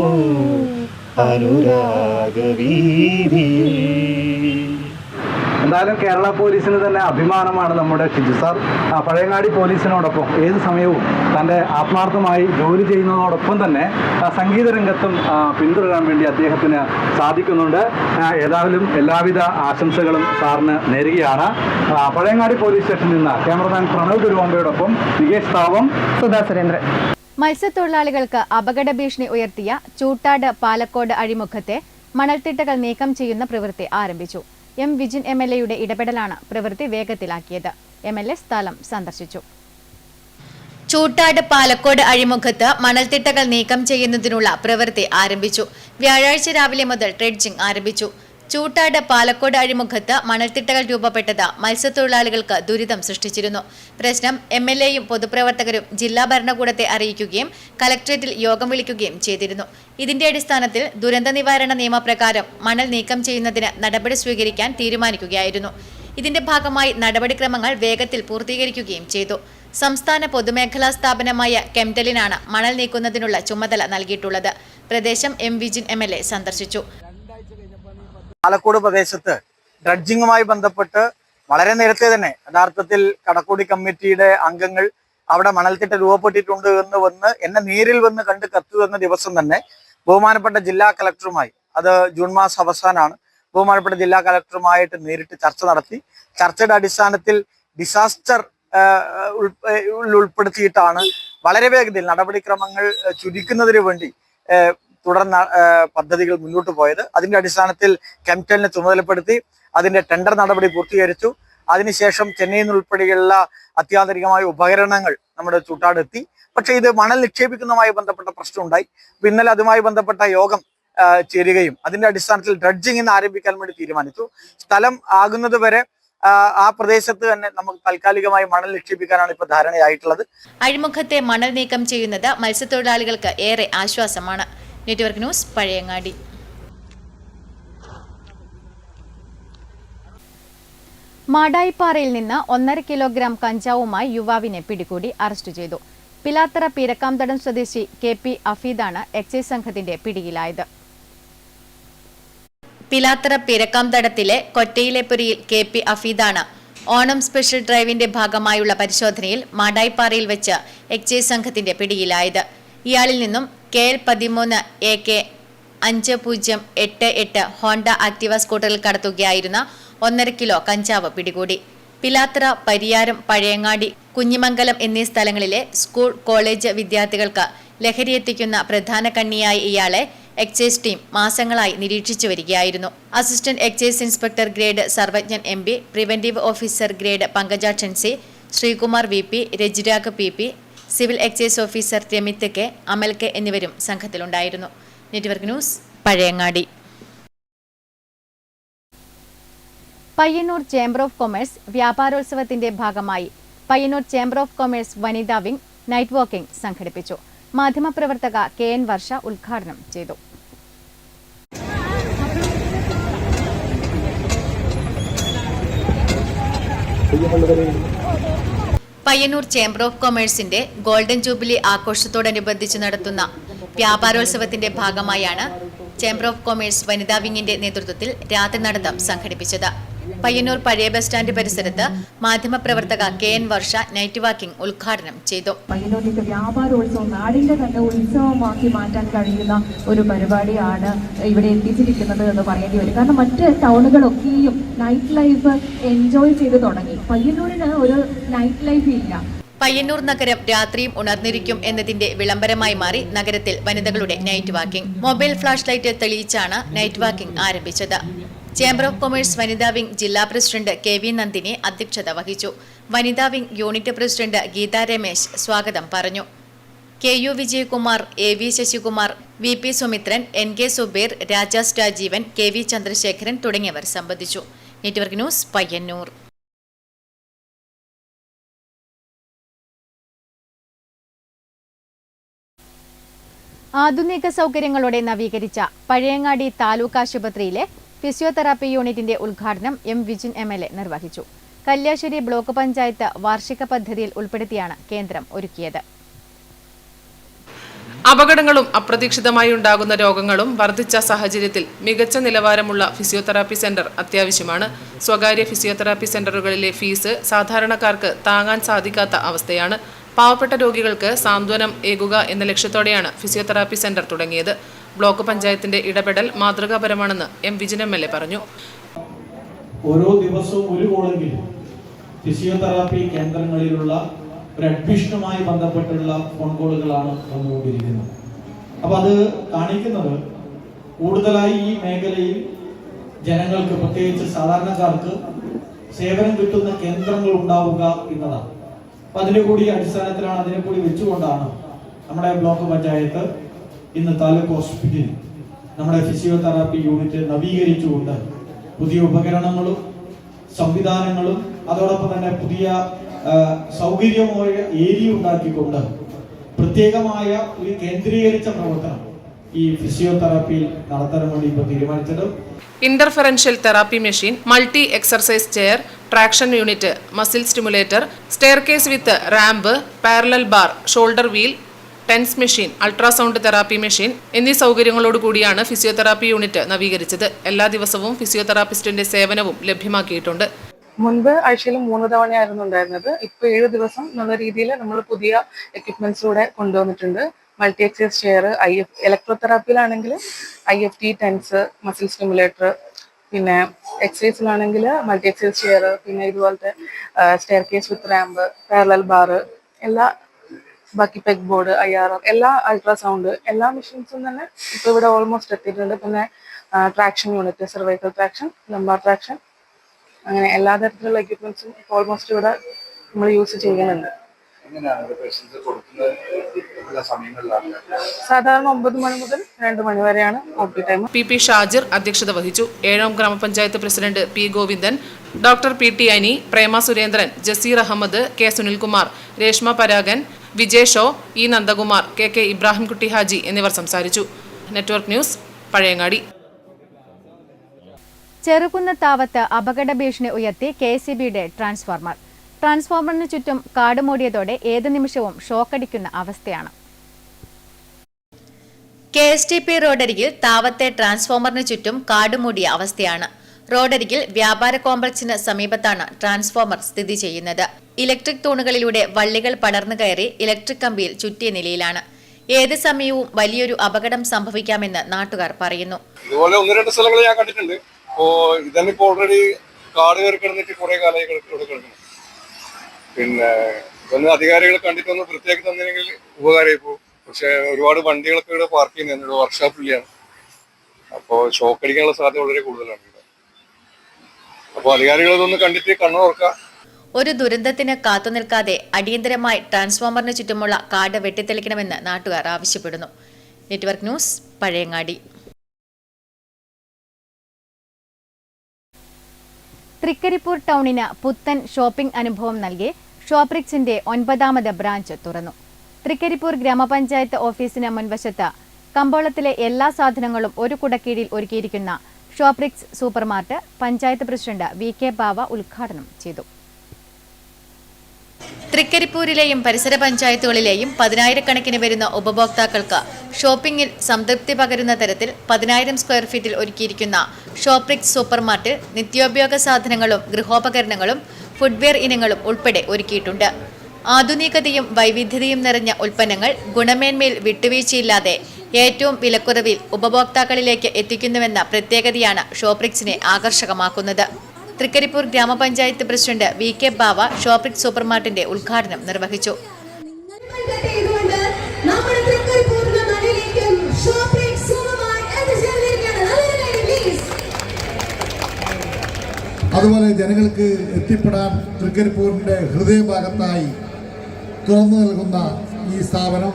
അനുരാഗവീതിയിൽ. എന്തായാലും കേരള പോലീസിന് തന്നെ അഭിമാനമാണ് നമ്മുടെ ഷിജു സാർ. പഴയങ്ങാടി പോലീസിനോടൊപ്പം ഏത് സമയവും തൻ്റെ ആത്മാർത്ഥമായി ജോലി ചെയ്യുന്നതോടൊപ്പം തന്നെ സംഗീത രംഗത്തും പിന്തുടരാൻ വേണ്ടി അദ്ദേഹത്തിന് സാധിക്കുന്നുണ്ട്. ഏതായാലും എല്ലാവിധ ആശംസകളും സാറിന് നേരുകയാണ്. പഴയങ്ങാടി പോലീസ് സ്റ്റേഷനിൽ നിന്ന് ക്യാമറമാൻ പ്രണവ് ഗുരുവാമ്പയോടൊപ്പം നികേഷ് താവം, സുധാ സുരേന്ദ്രൻ. മത്സ്യത്തൊഴിലാളികൾക്ക് അപകട ഭീഷണി ഉയർത്തിയ ചൂട്ടാട് പാലക്കോട് അഴിമുഖത്തെ മണൽത്തിട്ടകൾ നീക്കം ചെയ്യുന്ന പ്രവൃത്തി ആരംഭിച്ചു. എം വിജിൻ MLAയുടെ ഇടപെടലാണ് പ്രവൃത്തി വേഗത്തിലാക്കിയത്. MLA സ്ഥലം സന്ദർശിച്ചു. ചൂട്ടാട് പാലക്കോട് അഴിമുഖത്ത് മണൽത്തിട്ടകൾ നീക്കം ചെയ്യുന്നതിനുള്ള പ്രവൃത്തി ആരംഭിച്ചു. വ്യാഴാഴ്ച രാവിലെ മുതൽ ഡ്രെഡ്ജിംഗ് ആരംഭിച്ചു. ചൂട്ടാട് പാലക്കോട് അഴിമുഖത്ത് മണൽത്തിട്ടകൾ രൂപപ്പെട്ടത് മത്സ്യത്തൊഴിലാളികൾക്ക് ദുരിതം സൃഷ്ടിച്ചിരുന്നു. പ്രശ്നം MLAയും പൊതുപ്രവർത്തകരും ജില്ലാ ഭരണകൂടത്തെ അറിയിക്കുകയും കലക്ട്രേറ്റിൽ യോഗം വിളിക്കുകയും ചെയ്തിരുന്നു. ഇതിന്റെ അടിസ്ഥാനത്തിൽ ദുരന്ത നിവാരണ നിയമപ്രകാരം മണൽ നീക്കം ചെയ്യുന്നതിന് നടപടി സ്വീകരിക്കാൻ തീരുമാനിക്കുകയായിരുന്നു. ഇതിന്റെ ഭാഗമായി നടപടിക്രമങ്ങൾ വേഗത്തിൽ പൂർത്തീകരിക്കുകയും ചെയ്തു. സംസ്ഥാന പൊതുമേഖലാ സ്ഥാപനമായ കെംറ്റലിനാണ് മണൽ നീക്കുന്നതിനുള്ള ചുമതല നൽകിയിട്ടുള്ളത്. പ്രദേശം എം വിജിൻ MLA സന്ദർശിച്ചു. പാലക്കോട് പ്രദേശത്ത് ഡ്രഡ്ജിങ്ങുമായി ബന്ധപ്പെട്ട് വളരെ നേരത്തെ തന്നെ യഥാർത്ഥത്തിൽ കടക്കോടി കമ്മിറ്റിയുടെ അംഗങ്ങൾ അവിടെ മണൽത്തിട്ട രൂപപ്പെട്ടിട്ടുണ്ട് എന്ന് വന്ന് എന്നെ നേരിൽ വന്ന് കണ്ട് കത്ത് തന്ന ദിവസം തന്നെ ബഹുമാനപ്പെട്ട ജില്ലാ കളക്ടറുമായി, അത് ജൂൺ മാസം അവസാനമാണ്, ബഹുമാനപ്പെട്ട ജില്ലാ കളക്ടറുമായിട്ട് നേരിട്ട് ചർച്ച നടത്തി. ചർച്ചയുടെ അടിസ്ഥാനത്തിൽ ഡിസാസ്റ്റർ ഉൾപ്പെടുത്തിയിട്ടാണ് വളരെ വേഗത്തിൽ നടപടിക്രമങ്ങൾ ചുരുക്കുന്നതിന് വേണ്ടി തുടർന്ന് പദ്ധതികൾ മുന്നോട്ട് പോയത്. അതിന്റെ അടിസ്ഥാനത്തിൽ കെംറ്റലിനെ ചുമതലപ്പെടുത്തി അതിന്റെ ടെൻഡർ നടപടി പൂർത്തീകരിച്ചു. അതിനുശേഷം ചെന്നൈയിൽ നിന്നുൾപ്പെടെയുള്ള അത്യാധുനികമായ ഉപകരണങ്ങൾ നമ്മുടെ ചൂട്ടാട് എത്തി. പക്ഷേ ഇത് മണൽ നിക്ഷേപിക്കുന്നതുമായി ബന്ധപ്പെട്ട പ്രശ്നം ഉണ്ടായി. ഇന്നലെ അതുമായി ബന്ധപ്പെട്ട യോഗം ചേരുകയും അതിന്റെ അടിസ്ഥാനത്തിൽ ഡ്രഡ്ജിംഗ് ഇന്ന് ആരംഭിക്കാൻ വേണ്ടി തീരുമാനിച്ചു. സ്ഥലം ആകുന്നത് വരെ ആ പ്രദേശത്ത് തന്നെ നമുക്ക് താൽക്കാലികമായി മണൽ നിക്ഷേപിക്കാനാണ് ഇപ്പോൾ ധാരണയായിട്ടുള്ളത്. അഴിമുഖത്തെ മണൽ നീക്കം ചെയ്യുന്നത് മത്സ്യത്തൊഴിലാളികൾക്ക് ഏറെ ആശ്വാസമാണ്. Network news, Pazhayangadi. മാടായിപ്പാറയിൽ നിന്ന് 1.5 കിലോഗ്രാം കഞ്ചാവുമായി യുവാവിനെ പിടികൂടി അറസ്റ്റ് ചെയ്തു. പിലാത്തറ പീരക്കാംതടം സ്വദേശി KP അഫീദാണ് എക്സൈസ് സംഘത്തിന്റെ പിടിയിലായത്. പിലാത്തറ പീരക്കാംതടത്തിലെ കൊറ്റയിലെപ്പുരിയിൽ KP അഫീദാണ് ഓണം സ്പെഷ്യൽ ഡ്രൈവിന്റെ ഭാഗമായുള്ള പരിശോധനയിൽ മാടായിപ്പാറയിൽ വെച്ച് എക്സൈസ് സംഘത്തിന്റെ പിടിയിലായത്. ഇയാളിൽ നിന്നും KL13 AK 5088 ഹോണ്ട ആക്ടിവ സ്കൂട്ടറിൽ കടത്തുകയായിരുന്ന 1.5 കിലോ കഞ്ചാവ് പിടികൂടി. പിലാത്തറ, പരിയാരം, പഴയങ്ങാടി, കുഞ്ഞിമംഗലം എന്നീ സ്ഥലങ്ങളിലെ സ്കൂൾ, കോളേജ് വിദ്യാർത്ഥികൾക്ക് ലഹരി എത്തിക്കുന്ന പ്രധാന കണ്ണിയായി ഇയാളെ എക്സൈസ് ടീം മാസങ്ങളായി നിരീക്ഷിച്ചു വരികയായിരുന്നു. Assistant excise inspector grade Sarvajnan MB, preventive officer grade Pankajakshan C, Sreekumar VP, Rajirag PP, civil excise officer Ramith K, Amal K എന്നിവരും സംഘത്തിലുണ്ടായിരുന്നു. Network news, Pazhayangadi. Payyannur chamber of commerce വ്യാപാരോത്സവത്തിന്റെ ഭാഗമായി പയ്യന്നൂർ ചേംബർ ഓഫ് കൊമേഴ്സ് വനിതാ വിംഗ് നൈറ്റ് വാക്കിംഗ് സംഘടിപ്പിച്ചു. മാധ്യമപ്രവർത്തക KN വർഷ ഉദ്ഘാടനം ചെയ്തു. പയ്യന്നൂർ ചേംബർ ഓഫ് കൊമേഴ്സിന്റെ ഗോൾഡൻ ജൂബിലി ആഘോഷത്തോടനുബന്ധിച്ച് നടത്തുന്ന വ്യാപാരോത്സവത്തിന്റെ ഭാഗമായാണ് ചേംബർ ഓഫ് കൊമേഴ്സ് വനിതാ വിംഗിന്റെ നേതൃത്വത്തിൽ രാത്രി നടത്തം സംഘടിപ്പിച്ചത്. പയ്യന്നൂർ പഴയ ബസ് സ്റ്റാൻഡ് പരിസരത്ത് മാധ്യമപ്രവർത്തക KN വർഷ നൈറ്റ് വാക്കിംഗ് ഉദ്ഘാടനം ചെയ്തു. പയ്യന്നൂരിന്റെ വ്യാപാരോത്സവം നാടിന്റെ തന്നെ ഉത്സവമാക്കി മാറ്റാൻ കഴിയുന്ന ഒരു പരിപാടിയാണ് ഇവിടെ എത്തിച്ചിരിക്കുന്നത് എന്ന് പറയേണ്ടി വരും. കാരണം മറ്റ് ടൗണുകളൊക്കെയും നൈറ്റ് ലൈഫ് എൻജോയ് ചെയ്ത് തുടങ്ങി. പയ്യന്നൂരിന് ഒരു നൈറ്റ് ലൈഫ് ഇല്ല. പയ്യന്നൂർ നഗരം രാത്രിയും ഉണർന്നിരിക്കും എന്നതിന്റെ വിളംബരമായി മാറി നഗരത്തിൽ വനിതകളുടെ night walking. Mobile flash light തെളിയിച്ചാണ് നൈറ്റ് വാക്കിംഗ് ആരംഭിച്ചത്. ചേംബർ ഓഫ് കൊമേഴ്സ് വനിതാ വിംഗ് ജില്ലാ പ്രസിഡന്റ് KV നന്ദിനി അധ്യക്ഷത വഹിച്ചു. വനിതാ wing unit president Geetha Ramesh സ്വാഗതം പറഞ്ഞു. KU Vijayakumar, AV Sasikumar, VP Sumithran, NK Subeer, Rajas Rajeevan, KV Chandrasekharan തുടങ്ങിയവർ സംബന്ധിച്ചു. Network news Payyanur. ആധുനിക സൗകര്യങ്ങളോടെ നവീകരിച്ച പഴയങ്ങാടി താലൂക്ക് ആശുപത്രിയിലെ ഫിസിയോതെറാപ്പി യൂണിറ്റിന്റെ ഉദ്ഘാടനം M. വിജിൻ MLA നിർവഹിച്ചു. കല്യാശ്ശേരി ബ്ലോക്ക് പഞ്ചായത്ത് വാർഷിക പദ്ധതിയിൽ ഉൾപ്പെടുത്തിയാണ് കേന്ദ്രം ഒരുക്കിയത്. അപകടങ്ങളും അപ്രതീക്ഷിതമായി ഉണ്ടാകുന്ന രോഗങ്ങളും വർദ്ധിച്ച സാഹചര്യത്തിൽ മികച്ച നിലവാരമുള്ള ഫിസിയോതെറാപ്പി സെന്റർ അത്യാവശ്യമാണ്. സ്വകാര്യ ഫിസിയോതെറാപ്പി സെന്ററുകളിലെ ഫീസ് സാധാരണക്കാർക്ക് താങ്ങാൻ സാധിക്കാത്ത അവസ്ഥയാണ്. പാവപ്പെട്ട രോഗികൾക്ക് സാന്ത്വനം ഏകുക എന്ന ലക്ഷ്യത്തോടെയാണ് ഫിസിയോതെറാപ്പി സെന്റർ തുടങ്ങിയത്. ബ്ലോക്ക് പഞ്ചായത്തിന്റെ ഇടപെടൽ മാതൃകാപരമാണെന്ന് M. വിജിൻ MLA പറഞ്ഞു. ഓരോ ദിവസവും ഒരു കോളെങ്കിലും ഫിസിയോതെറാപ്പി കേന്ദ്രങ്ങളിലുള്ള ഒരു അഡ്മിഷനുമായി ബന്ധപ്പെട്ടുള്ള ഫോൺ കോളുകളാണ് വന്നുകൊണ്ടിരിക്കുന്നത്. അപ്പോൾ അത് കാണിക്കുന്നത് കൂടുതലായി ഈ മേഖലയിൽ ജനങ്ങൾക്ക്, പ്രത്യേകിച്ച് സാധാരണക്കാർക്ക് സേവനം കിട്ടുന്ന കേന്ദ്രങ്ങൾ ഉണ്ടാവുക എന്നതാണ്. അപ്പം അതിൻ്റെ കൂടി അടിസ്ഥാനത്തിലാണ്, അതിനെ കൂടി വെച്ചുകൊണ്ടാണ് നമ്മുടെ ബ്ലോക്ക് പഞ്ചായത്ത് ഇന്ന് താലൂക്ക് ഹോസ്പിറ്റലിൽ നമ്മുടെ ഫിസിയോതെറാപ്പി യൂണിറ്റ് നവീകരിച്ചുകൊണ്ട് പുതിയ ഉപകരണങ്ങളും സംവിധാനങ്ങളും അതോടൊപ്പം തന്നെ പുതിയ സൗകര്യമായ ഏരിയ ഉണ്ടാക്കിക്കൊണ്ട് പ്രത്യേകമായ ഒരു കേന്ദ്രീകരിച്ച പ്രവർത്തനം ഈ ഫിസിയോതെറാപ്പിയിൽ നടത്താൻ വേണ്ടി ഇപ്പോൾ തീരുമാനിച്ചത്. Interferential therapy machine, multi exercise chair, traction unit, muscle stimulator, staircase with ramp, parallel bar, shoulder wheel, TENS machine, ultrasound therapy machine എന്നീ സൗകര്യങ്ങളോട് കൂടിയാണ് ഫിസിയോതെറാപ്പി യൂണിറ്റ് നവീകരിച്ചത്. എല്ലാ ദിവസവും ഫിസിയോതെറാപ്പിസ്റ്റിന്റെ സേവനവും ലഭ്യമാക്കിയിട്ടുണ്ട്. മുൻപ് ആഴ്ചയിൽ 3 തവണയായിരുന്നു ഉണ്ടായിരുന്നത്. ഇപ്പോൾ 7 ദിവസം നല്ല രീതിയിൽ നമ്മൾ പുതിയ എക്യുപ്മെന്റ്സൂടെ കൊണ്ടുവന്നിട്ടുണ്ട്. മൾട്ടി എക്സൈസ് ചെയർ, ഇലക്ട്രോതെറാപ്പിയിലാണെങ്കിൽ IFT, ടെൻസ്, മസിൽ സ്റ്റിമുലേറ്റർ, പിന്നെ എക്സസൈസിലാണെങ്കിൽ മൾട്ടി എക്സൈസ് ചെയർ, പിന്നെ ഇതുപോലത്തെ staircase with ramp, parallel bar, എല്ലാ ബാക്കി പെഗ് ബോർഡ്, IRR, എല്ലാ അൾട്രാസൗണ്ട്, എല്ലാ മെഷീൻസും തന്നെ ഇപ്പോൾ ഇവിടെ ഓൾമോസ്റ്റ് എത്തിയിട്ടുണ്ട്. പിന്നെ traction unit, cervical traction, lumbar traction, അങ്ങനെ എല്ലാ തരത്തിലുള്ള എക്യുപ്മെന്റ്സും ഓൾമോസ്റ്റ് ഇവിടെ നമ്മൾ യൂസ് ചെയ്യുന്നുണ്ട്. സാധാരണ 9 മണി മുതൽ 2 മണി വരെയാണ് OP ടൈം. PP ഷാജിർ അധ്യക്ഷത വഹിച്ചു. 7ാം ഗ്രാമപഞ്ചായത്ത് president P. Govindan, doctor PT Ani, Prema Surendran, Jaseer Ahmed, K. Sunilkumar, Reshma Paragan, Vijay Sho, E. Nandakumar, KK Ibrahimkutty Haji എന്നിവർ സംസാരിച്ചു. Network news Pazhayangadi. ചെറുകുന്നത്താവത്ത് അപകട ഭീഷണി ഉയർത്തി KSEBയുടെ ട്രാൻസ്ഫോർമർ. ട്രാൻസ്ഫോർമറിന് ചുറ്റും കാട് മൂടിയതോടെ ഏത് നിമിഷവും ഷോക്കടിക്കുന്ന അവസ്ഥയാണ്. KSTP റോഡരികിൽ താവത്തെ ട്രാൻസ്ഫോർമറിന് ചുറ്റും കാട് മൂടിയ അവസ്ഥയാണ്. റോഡരികിൽ വ്യാപാര കോംപ്ലക്സിന് സമീപത്താണ് ട്രാൻസ്ഫോർമർ സ്ഥിതി ചെയ്യുന്നത്. ഇലക്ട്രിക് തൂണുകളിലൂടെ വള്ളികൾ പടർന്നു കയറി ഇലക്ട്രിക് കമ്പിയിൽ ചുറ്റിയ നിലയിലാണ്. ഏത് സമയവും വലിയൊരു അപകടം സംഭവിക്കാമെന്ന് നാട്ടുകാർ പറയുന്നു. ഇതുപോലെ 1-2 സ്ഥലങ്ങൾ ഞാൻ കണ്ടിട്ടുണ്ട്. ഇതന്നെ ഇപ്പോൾ ഓൾറെഡി കാട് കയറി കിടന്നിട്ട് കുറെ കാലമായി കിടക്കണം. പിന്നെ ഇതൊന്ന് അധികാരികൾ കണ്ടിട്ടൊന്ന് വൃത്തിയാക്കി തന്നില്ലെങ്കിൽ ഉപകാരമായി പോകും. പക്ഷെ ഒരുപാട് വണ്ടികളൊക്കെ ഇവിടെ പാർക്ക് ചെയ്യുന്നുണ്ട്. വർക്ക്ഷോപ്പിലാണ്. അപ്പോൾ ഷോക്ക് അടിക്കാനുള്ള സാധ്യത വളരെ കൂടുതലാണ് ഇവിടെ. അപ്പോൾ അധികാരികൾ ഇതൊന്ന് കണ്ടിട്ട് കണ്ണു തുറക്കുക. ഒരു ദുരന്തത്തിന് കാത്തുനിൽക്കാതെ അടിയന്തരമായി ട്രാൻസ്ഫോമറിന് ചുറ്റുമുള്ള കാട് വെട്ടിത്തെളിക്കണമെന്ന് നാട്ടുകാർ ആവശ്യപ്പെടുന്നു. Network news Pazhayangadi. തൃക്കരിപ്പൂർ ടൗണിന് പുത്തൻ ഷോപ്പിംഗ് അനുഭവം നൽകി ഷോപ്രിക്സിന്റെ 9ാമത് ബ്രാഞ്ച് തുറന്നു. തൃക്കരിപ്പൂർ ഗ്രാമപഞ്ചായത്ത് ഓഫീസിന് മുൻവശത്ത് കമ്പോളത്തിലെ എല്ലാ സാധനങ്ങളും ഒരു കുടക്കീഴിൽ ഒരുക്കിയിരിക്കുന്ന Shoprix supermart panchayat president VK ബാവ ഉദ്ഘാടനം ചെയ്തു. തൃക്കരിപ്പൂരിലെയും പരിസര പഞ്ചായത്തുകളിലെയും 10,000-കണക്കിന് വരുന്ന ഉപഭോക്താക്കൾക്ക് ഷോപ്പിംഗിൽ സംതൃപ്തി പകരുന്ന തരത്തിൽ 10,000 സ്ക്വയർ ഫീറ്റിൽ ഒരുക്കിയിരിക്കുന്ന ഷോപ്രിക്സ് സൂപ്പർമാർട്ടിൽ നിത്യോപയോഗ സാധനങ്ങളും ഗൃഹോപകരണങ്ങളും ഫുഡ്വെയർ ഇനങ്ങളും ഉൾപ്പെടെ ഒരുക്കിയിട്ടുണ്ട്. ആധുനികതയും വൈവിധ്യതയും നിറഞ്ഞ ഉൽപ്പന്നങ്ങൾ ഗുണമേന്മയിൽ വിട്ടുവീഴ്ചയില്ലാതെ ഏറ്റവും വിലക്കുറവിൽ ഉപഭോക്താക്കളിലേക്ക് എത്തിക്കുന്നുവെന്ന പ്രത്യേകതയാണ് ഷോപ്രിക്സിനെ ആകർഷകമാക്കുന്നത്. തൃക്കരിപ്പൂർ ഗ്രാമപഞ്ചായത്ത് പ്രസിഡന്റ് VK ബാവ ഷോപ്രിക്സ് സൂപ്പർമാർട്ടിന്റെ ഉദ്ഘാടനം നിർവഹിച്ചു. അതുപോലെ ജനങ്ങൾക്ക് എത്തിപ്പെടാൻ തൃക്കരിപ്പൂരിൻ്റെ ഹൃദയഭാഗത്തായി തുറന്നു നൽകുന്ന ഈ സ്ഥാപനം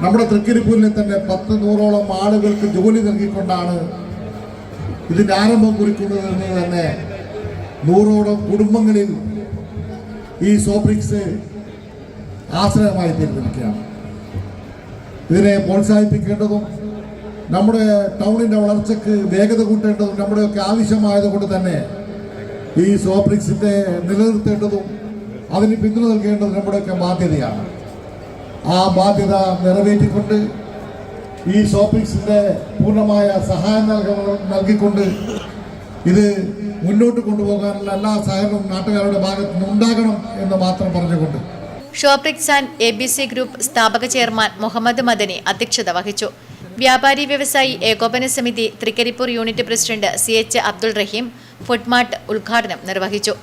നമ്മുടെ തൃക്കരിപ്പൂരിലെ തന്നെ 100-100ഓളം ആളുകൾക്ക് ജോലി നൽകിക്കൊണ്ടാണ് ഇതിൻ്റെ ആരംഭം കുറിക്കുന്നതെന്ന് തന്നെ 100ഓളം കുടുംബങ്ങളിൽ ഈ ഷോപ്രിക്സ് ആശ്രയമായി തീർന്നിരിക്കുകയാണ്. ഇതിനെ പ്രോത്സാഹിപ്പിക്കേണ്ടതും നമ്മുടെ ടൗണിൻ്റെ വളർച്ചയ്ക്ക് വേഗത കൂട്ടേണ്ടതും നമ്മുടെയൊക്കെ ആവശ്യമായതുകൊണ്ട് തന്നെ ഈ ഷോപ്രിക്സിൻ്റെ നിലനിർത്തേണ്ടതും അതിന് പിന്തുണ നൽകേണ്ടതും നമ്മുടെയൊക്കെ ബാധ്യതയാണ്. ആ ബാധ്യത നിറവേറ്റിക്കൊണ്ട് ഈ ഷോപ്രിക്സിൻ്റെ പൂർണ്ണമായ സഹായം നൽകിക്കൊണ്ട് ഇത് മുന്നോട്ട് കൊണ്ടുപോകാനുള്ള എല്ലാ സഹകരണവും നാട്ടുകാരുടെ ഭാഗത്തു നിന്നുണ്ടാകണം എന്ന് മാത്രം പറഞ്ഞുകൊണ്ട് ഷോപ്രിക്സ് ആൻഡ് ABC ഗ്രൂപ്പ് സ്ഥാപക ചെയർമാൻ മുഹമ്മദ് മദനി അധ്യക്ഷത വഹിച്ചു. വ്യാപാരി വ്യവസായി ഏകോപന സമിതി Trikaripur unit president CH Abdul Rahim Foodmart ഉദ്ഘാടനം നിർവഹിച്ചു.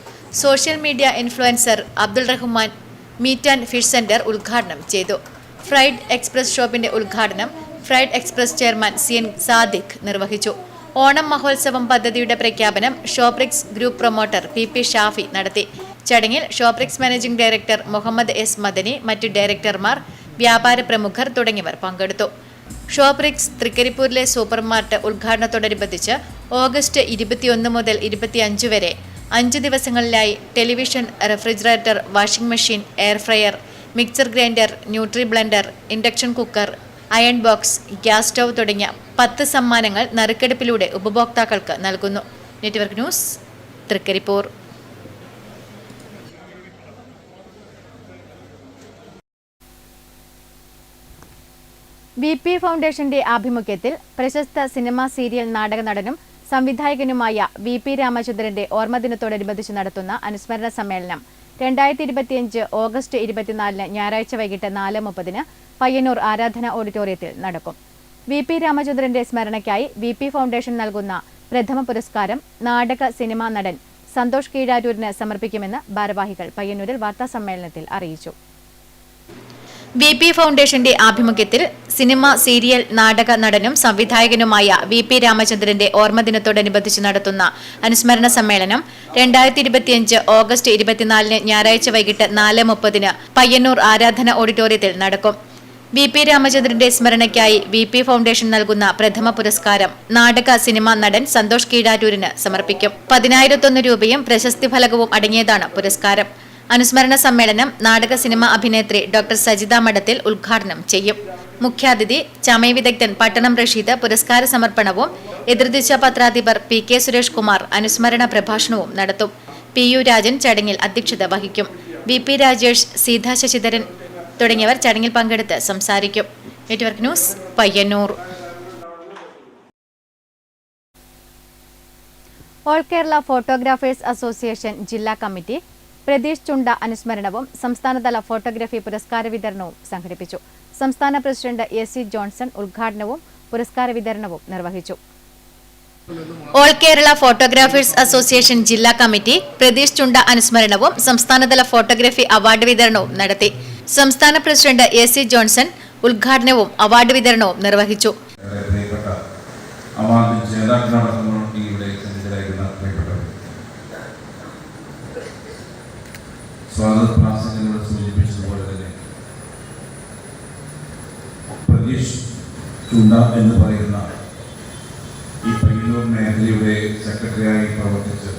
Social media influencer Abdul Rahman meat and fish centre ഉദ്ഘാടനം ചെയ്തു. ഫ്രൈഡ് എക്സ്പ്രസ് ഷോപ്പിന്റെ ഉദ്ഘാടനം Fried Express chairman CN Sadiq നിർവഹിച്ചു. ഓണം മഹോത്സവം പദ്ധതിയുടെ പ്രഖ്യാപനം Shoprix group promoter PP Shafi നടത്തി. ചടങ്ങിൽ Shoprix managing director Muhammad S Madani, മറ്റ് ഡയറക്ടർമാർ, വ്യാപാര പ്രമുഖർ തുടങ്ങിയവർ പങ്കെടുത്തു. ഷോപ്രിക്സ് തൃക്കരിപ്പൂരിലെ സൂപ്പർമാർട്ട് ഉദ്ഘാടനത്തോടനുബന്ധിച്ച് ഓഗസ്റ്റ് 21 മുതൽ 25 വരെ 5 ദിവസങ്ങളിലായി television, refrigerator, washing machine, air fryer, mixer grinder, nutri blender, induction cooker, iron box, gas stove തുടങ്ങിയ 10 സമ്മാനങ്ങൾ നറുക്കെടുപ്പിലൂടെ ഉപഭോക്താക്കൾക്ക് നൽകുന്നു. Network news, Trikaripur. VP ഫൗണ്ടേഷന്റെ ആഭിമുഖ്യത്തിൽ പ്രശസ്ത സിനിമ സീരിയൽ നാടക നടനും സംവിധായകനുമായ VP രാമചന്ദ്രന്റെ ഓർമ്മദിനത്തോടനുബന്ധിച്ച് നടത്തുന്ന അനുസ്മരണ സമ്മേളനം 2025 ഓഗസ്റ്റ് 24 ഞായറാഴ്ച വൈകിട്ട് 4:30 പയ്യന്നൂർ ആരാധന ഓഡിറ്റോറിയത്തിൽ നടക്കും. VP രാമചന്ദ്രന്റെ സ്മരണയ്ക്കായി VP ഫൗണ്ടേഷൻ നൽകുന്ന പ്രഥമ പുരസ്കാരം നാടക സിനിമാ നടൻ സന്തോഷ് കീഴാറ്റൂരിന് സമർപ്പിക്കുമെന്ന് ഭാരവാഹികൾ പയ്യന്നൂരിൽ വാർത്താസമ്മേളനത്തിൽ അറിയിച്ചു. VP ഫൗണ്ടേഷന്റെ ആഭിമുഖ്യത്തിൽ സിനിമ സീരിയൽ നാടക നടനും സംവിധായകനുമായ VP രാമചന്ദ്രന്റെ ഓർമ്മദിനത്തോടനുബന്ധിച്ച് നടത്തുന്ന അനുസ്മരണ സമ്മേളനം 2025 ഓഗസ്റ്റ് 24 ഞായറാഴ്ച വൈകിട്ട് 4:30 പയ്യന്നൂർ ആരാധന ഓഡിറ്റോറിയത്തിൽ നടക്കും. VP രാമചന്ദ്രന്റെ സ്മരണയ്ക്കായി VP ഫൗണ്ടേഷൻ നൽകുന്ന പ്രഥമ പുരസ്കാരം നാടക സിനിമാ നടൻ സന്തോഷ് കീഴാറ്റൂരിന് സമർപ്പിക്കും. 10,001 രൂപയും പ്രശസ്തി ഫലകവും അടങ്ങിയതാണ് പുരസ്കാരം. അനുസ്മരണ സമ്മേളനം നാടക സിനിമ അഭിനേത്രി ഡോക്ടർ സജിത മഠത്തിൽ ഉദ്ഘാടനം ചെയ്യും. മുഖ്യാതിഥി ചമയ വിദഗ്ധൻ പട്ടണം റഷീദ് പുരസ്കാര സമർപ്പണവും എതിർദിശ പത്രാധിപർ PK സുരേഷ് കുമാർ അനുസ്മരണ പ്രഭാഷണവും നടത്തും. PU രാജൻ ചടങ്ങിൽ അധ്യക്ഷത വഹിക്കും. VP രാജേഷ്, സീത ശശിധരൻ തുടങ്ങിയവർ ചടങ്ങിൽ പങ്കെടുത്ത് സംസാരിക്കും. Network news, Payyanur. All Kerala photographers association ജില്ലാ കമ്മിറ്റി പ്രതീഷ് ചുണ്ട അനുസ്മരണവും സംസ്ഥാനതല ഫോട്ടോഗ്രാഫി പുരസ്കാര വിതരണവും സംഘടിപ്പിച്ചു. സംസ്ഥാന പ്രസിഡന്റ് AC ജോൺസൺ ഉദ്ഘാടനവും പുരസ്കാര വിതരണവും നിർവഹിച്ചു. ഓൾ കേരള ഫോട്ടോഗ്രാഫേഴ്സ് അസോസിയേഷൻ ജില്ലാ കമ്മിറ്റി പ്രതീഷ് ചുണ്ട അനുസ്മരണവും സംസ്ഥാനതല ഫോട്ടോഗ്രാഫി അവാർഡ് വിതരണവും നടത്തി. സംസ്ഥാന പ്രസിഡന്റ് AC ജോൺസൺ ഉദ്ഘാടനവും അവാർഡ് വിതരണവും നിർവഹിച്ചു. സ്വാഗതപ്രാസംഗങ്ങളോട് സൂചിപ്പിച്ചതുപോലെ തന്നെ പ്രതീഷ് ചുണ്ട എന്ന് പറയുന്ന ഈ പയ്യന്നൂർ മേഖലയുടെ സെക്രട്ടറിയായി പ്രവർത്തിച്ച്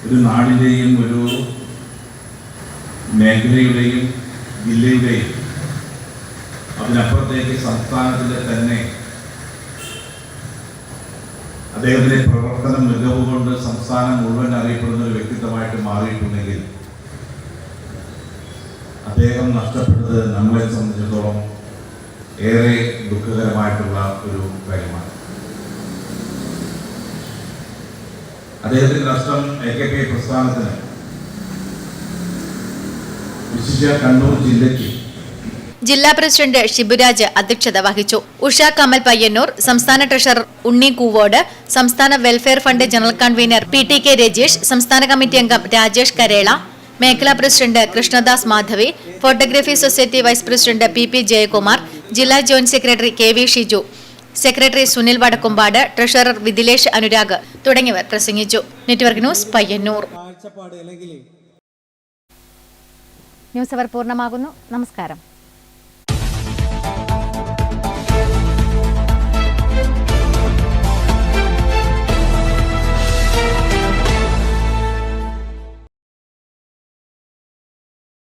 ഒരു നാടിൻ്റെയും ഒരു മേഖലയുടെയും ജില്ലയുടെയും അതിനപ്പുറത്തേക്ക് സംസ്ഥാനത്തിൻ്റെ തന്നെ അദ്ദേഹത്തിൻ്റെ പ്രവർത്തന മികവ് കൊണ്ട് സംസ്ഥാനം മുഴുവൻ അറിയപ്പെടുന്ന ഒരു വ്യക്തിത്വമായിട്ട് മാറിയിട്ടുണ്ടെങ്കിൽ അദ്ദേഹം നഷ്ടപ്പെട്ടത് നമ്മളെ സംബന്ധിച്ചിടത്തോളം ഏറെ ദുഃഖകരമായിട്ടുള്ള ഒരു കാര്യമാണ്. അദ്ദേഹത്തിൻ്റെ നഷ്ടം AKP പ്രസ്ഥാനത്തിന്, വിശിഷ്യ കണ്ണൂർ ജില്ലയ്ക്ക്. ജില്ലാ പ്രസിഡന്റ് ഷിബുരാജ് അധ്യക്ഷത വഹിച്ചു. ഉഷ കമൽ പയ്യന്നൂർ, സംസ്ഥാന ട്രഷറർ ഉണ്ണി കൂവോട്, സംസ്ഥാന welfare fund general convener PTK Rajeesh, സംസ്ഥാന കമ്മിറ്റി അംഗം രാജേഷ് കരേള, മേഖലാ president Krishnadas Madhavi, photography society vice president PP Jayakumar, ജില്ലാ joint secretary KV Shiju, secretary Sunil Vadakkumpad, treasurer Vidilesh Anurag തുടങ്ങിയവർ പ്രസംഗിച്ചു. Network news Payyannur. ന്യൂസ് അവർ പൂർണ്ണമാകുന്നു. നമസ്കാരം.